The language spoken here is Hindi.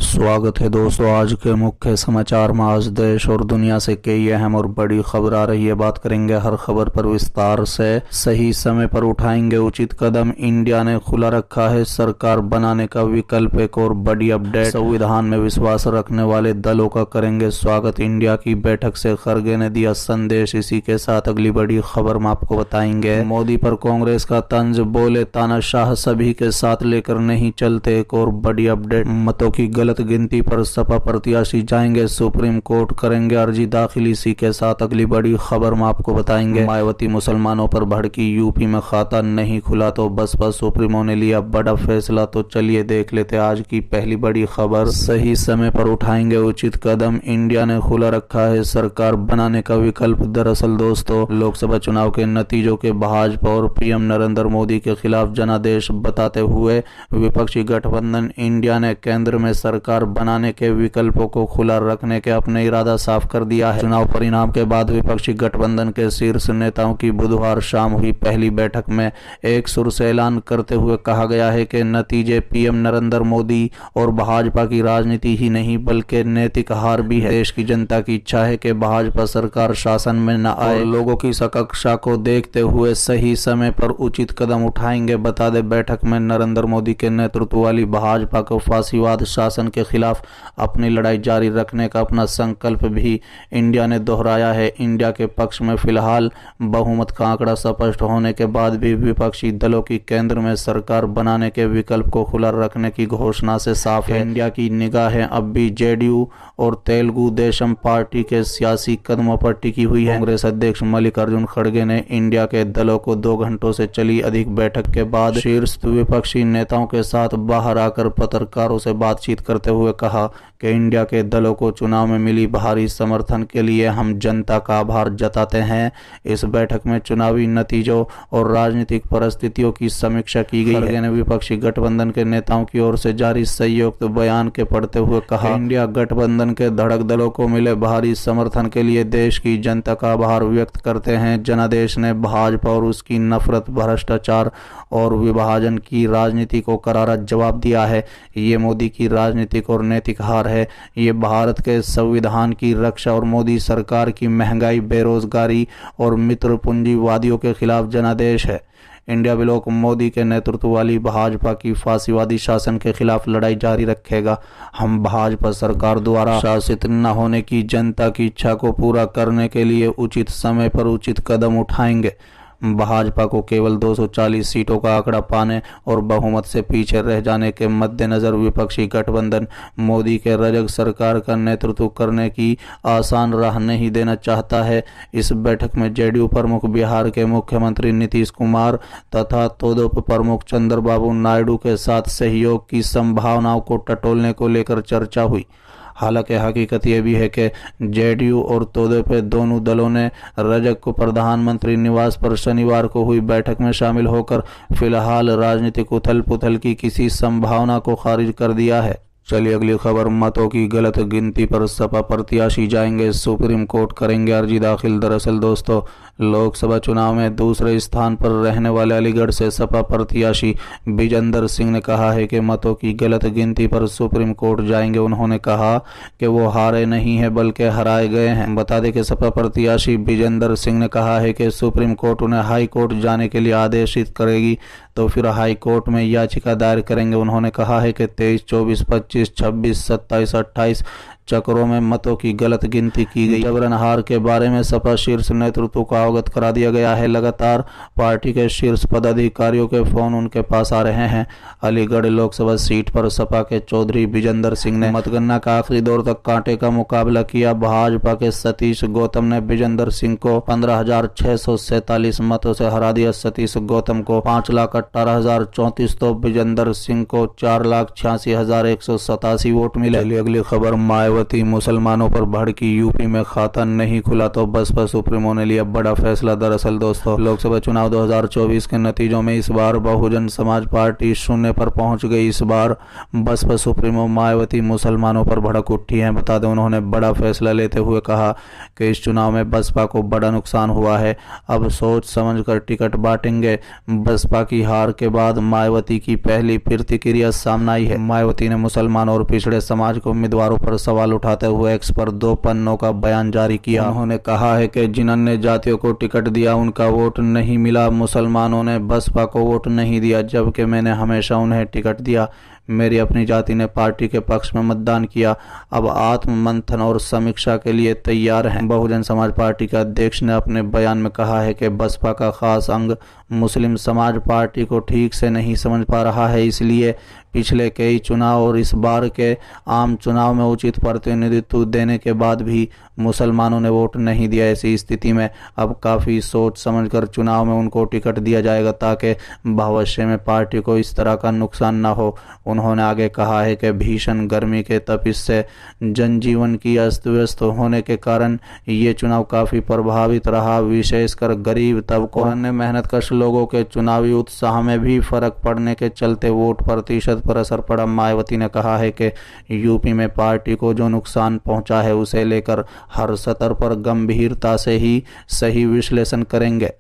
स्वागत है दोस्तों। आज के मुख्य समाचार में आज देश और दुनिया से कई अहम और बड़ी खबर आ रही है। बात करेंगे हर खबर पर विस्तार से। सही समय पर उठाएंगे उचित कदम, इंडिया ने खुला रखा है सरकार बनाने का विकल्प। एक और बड़ी अपडेट, संविधान में विश्वास रखने वाले दलों का करेंगे स्वागत, इंडिया की बैठक से खरगे ने दिया संदेश। इसी के साथ अगली बड़ी खबर में आपको बताएंगे। मोदी पर कांग्रेस का तंज, बोले तानाशाह सभी के साथ लेकर नहीं चलते। एक और बड़ी अपडेट, मतों की गलत गिनती पर सपा प्रत्याशी जाएंगे सुप्रीम कोर्ट, करेंगे अर्जी दाखिल। इसी के साथ अगली बड़ी खबर में आपको बताएंगे। मायावती मुसलमानों पर भड़की, यूपी में खाता नहीं खुला तो बसपा सुप्रीमो ने लिया बड़ा फैसला। तो चलिए देख लेते आज की पहली बड़ी खबर। सही समय पर उठाएंगे उचित कदम, इंडिया ने खुला रखा है सरकार बनाने का विकल्प। दरअसल दोस्तों, लोकसभा चुनाव के नतीजों के भाजपा और पीएम नरेंद्र मोदी के खिलाफ जनादेश बताते हुए विपक्षी गठबंधन इंडिया ने केंद्र में सरकार बनाने के विकल्पों को खुला रखने के अपने इरादा साफ कर दिया है। चुनाव परिणाम के बाद विपक्षी गठबंधन के शीर्ष नेताओं की बुधवार शाम हुई पहली बैठक में एक सुर से ऐलान करते हुए कहा गया है कि नतीजे पीएम नरेंद्र मोदी और भाजपा की राजनीति ही नहीं बल्कि नैतिक हार भी है। देश की जनता की इच्छा है कि भाजपा सरकार शासन में न आए। लोगों की सकाक्षा को देखते हुए सही समय पर उचित कदम उठाएंगे। बता दें, बैठक में नरेंद्र मोदी के नेतृत्व वाली भाजपा को फांसीवाद शासन के खिलाफ अपनी लड़ाई जारी रखने का अपना संकल्प भी इंडिया ने दोहराया है। इंडिया के पक्ष में फिलहाल बहुमत का आंकड़ा स्पष्ट होने के बाद भी विपक्षी दलों की केंद्र में सरकार बनाने के विकल्प को खुला रखने की घोषणा से साफ है। इंडिया की निगाहें अब भी जेडीयू और तेलुगु देशम पार्टी के सियासी कदमों पर टिकी हुई है। कांग्रेस अध्यक्ष मल्लिकार्जुन खड़गे ने इंडिया के दलों को 2 घंटों से चली अधिक बैठक के बाद शीर्ष विपक्षी नेताओं के साथ बाहर आकर पत्रकारों से बातचीत करते हुए कहा कि इंडिया के दलों को चुनाव में मिली भारी समर्थन के लिए हम जनता का आभार जताते हैं। इस बैठक में चुनावी नतीजों और राजनीतिक परिस्थितियों की समीक्षा की गई। खड़गे ने विपक्षी गठबंधन के नेताओं की ओर से जारी संयुक्त बयान के पढ़ते हुए कहा, इंडिया गठबंधन के धड़क दलों को मिले भारी समर्थन के लिए देश की जनता का आभार व्यक्त करते हैं। जनादेश ने भाजपा और उसकी नफरत, भ्रष्टाचार और विभाजन की राजनीति को करारा जवाब दिया है। ये मोदी की राजनीतिक और नैतिक हार है। ये भारत के संविधान की रक्षा और मोदी सरकार की महंगाई, बेरोजगारी और मित्र पूंजीवादियों के खिलाफ जनादेश है। इंडिया ब्लॉक मोदी के नेतृत्व वाली भाजपा की फांसीवादी शासन के खिलाफ लड़ाई जारी रखेगा। हम भाजपा सरकार द्वारा शासित न होने की जनता की इच्छा को पूरा करने के लिए उचित समय पर उचित कदम उठाएंगे। भाजपा को केवल 240 सीटों का आंकड़ा पाने और बहुमत से पीछे रह जाने के मद्देनजर विपक्षी गठबंधन मोदी के रजक सरकार का नेतृत्व करने की आसान राह नहीं देना चाहता है। इस बैठक में जेडीयू प्रमुख बिहार के मुख्यमंत्री नीतीश कुमार तथा तोदोप प्रमुख चंद्रबाबू नायडू के साथ सहयोग की संभावनाओं को टटोलने को लेकर चर्चा हुई। हालांकि हकीकत यह भी है कि जेडीयू और तोदेपे दोनों दलों ने रजक को प्रधानमंत्री निवास पर शनिवार को हुई बैठक में शामिल होकर फिलहाल राजनीतिक उथल पुथल की किसी संभावना को खारिज कर दिया है। चलिए अगली खबर, मतों की गलत गिनती पर सपा प्रत्याशी जाएंगे सुप्रीम कोर्ट, करेंगे अर्जी दाखिल। दरअसल दोस्तों, लोकसभा चुनाव में दूसरे स्थान पर रहने वाले अलीगढ़ से सपा प्रत्याशी विजेंद्र सिंह ने कहा है कि मतों की गलत गिनती पर सुप्रीम कोर्ट जाएंगे। उन्होंने कहा कि वो हारे नहीं है बल्कि हराए गए हैं। बता दें कि सपा प्रत्याशी विजेंद्र सिंह ने कहा है कि सुप्रीम कोर्ट उन्हें हाई कोर्ट जाने के लिए आदेशित करेगी तो फिर हाई कोर्ट में याचिका दायर करेंगे। उन्होंने कहा है कि 23, 24, 25, 26, 27, 28 चक्रों में मतों की गलत गिनती की गई। जबरन हार के बारे में सपा शीर्ष नेतृत्व को अवगत करा दिया गया है। लगातार पार्टी के शीर्ष पदाधिकारियों के फोन उनके पास आ रहे हैं। अलीगढ़ लोकसभा सीट पर सपा के चौधरी विजेंद्र सिंह ने मतगणना का आखिरी दौर तक कांटे का मुकाबला किया। भाजपा के सतीश गौतम ने विजेंद्र सिंह को 15,647 मतों से हरा दिया। सतीश गौतम को 5,18,034 तो विजेंद्र सिंह को 4,86,187 वोट मिले। अगली खबर, मायावती मुसलमानों पर भड़की, यूपी में खाता नहीं खुला तो बसपा सुप्रीमो ने लिया बड़ा फैसला। दरअसल दोस्तों, लोकसभा चुनाव 2024 के नतीजों में इस बार बहुजन समाज पार्टी शून्य पर पहुंच गई। इस बार बसपा सुप्रीमो मायावती मुसलमानों पर भड़क उठी हैं। बता दें, उन्होंने बड़ा फैसला लेते हुए कहा कि इस चुनाव में बसपा को बड़ा नुकसान हुआ है, अब सोच समझकर टिकट बांटेंगे। बसपा की हार के बाद मायावती की पहली प्रतिक्रिया सामने आई है। मायावती ने मुसलमानों और पिछड़े समाज के उम्मीदवारों पर सवाल उठाते हुए एक्स पर 2 पन्नों का बयान जारी किया। उन्होंने कहा है कि जिन अन्य जातियों को टिकट दिया उनका वोट नहीं मिला, मुसलमानों ने बसपा को वोट नहीं दिया, जबकि मैंने हमेशा उन्हें टिकट दिया। मेरी अपनी जाति ने पार्टी के पक्ष में मतदान किया। अब आत्म मंथन और समीक्षा के लिए तैयार हैं। बहुजन समाज पार्टी के अध्यक्ष ने अपने बयान में कहा है कि बसपा का खास अंग मुस्लिम समाज पार्टी को ठीक से नहीं समझ पा रहा है, इसलिए पिछले कई चुनाव और इस बार के आम चुनाव में उचित प्रतिनिधित्व देने के बाद भी मुसलमानों ने वोट नहीं दिया। ऐसी स्थिति में अब काफ़ी सोच समझकर चुनाव में उनको टिकट दिया जाएगा ताकि भविष्य में पार्टी को इस तरह का नुकसान न हो। उन्होंने आगे कहा है कि भीषण गर्मी के तपिश से जनजीवन की अस्त व्यस्त होने के कारण ये चुनाव काफ़ी प्रभावित रहा, विशेषकर गरीब तबकों और अन्य मेहनतकश लोगों के चुनावी उत्साह में भी फर्क पड़ने के चलते वोट प्रतिशत पर असर पड़ा। मायावती ने कहा है कि यूपी में पार्टी को जो नुकसान पहुंचा है उसे लेकर हर सतर पर गंभीरता से ही सही विश्लेषण करेंगे।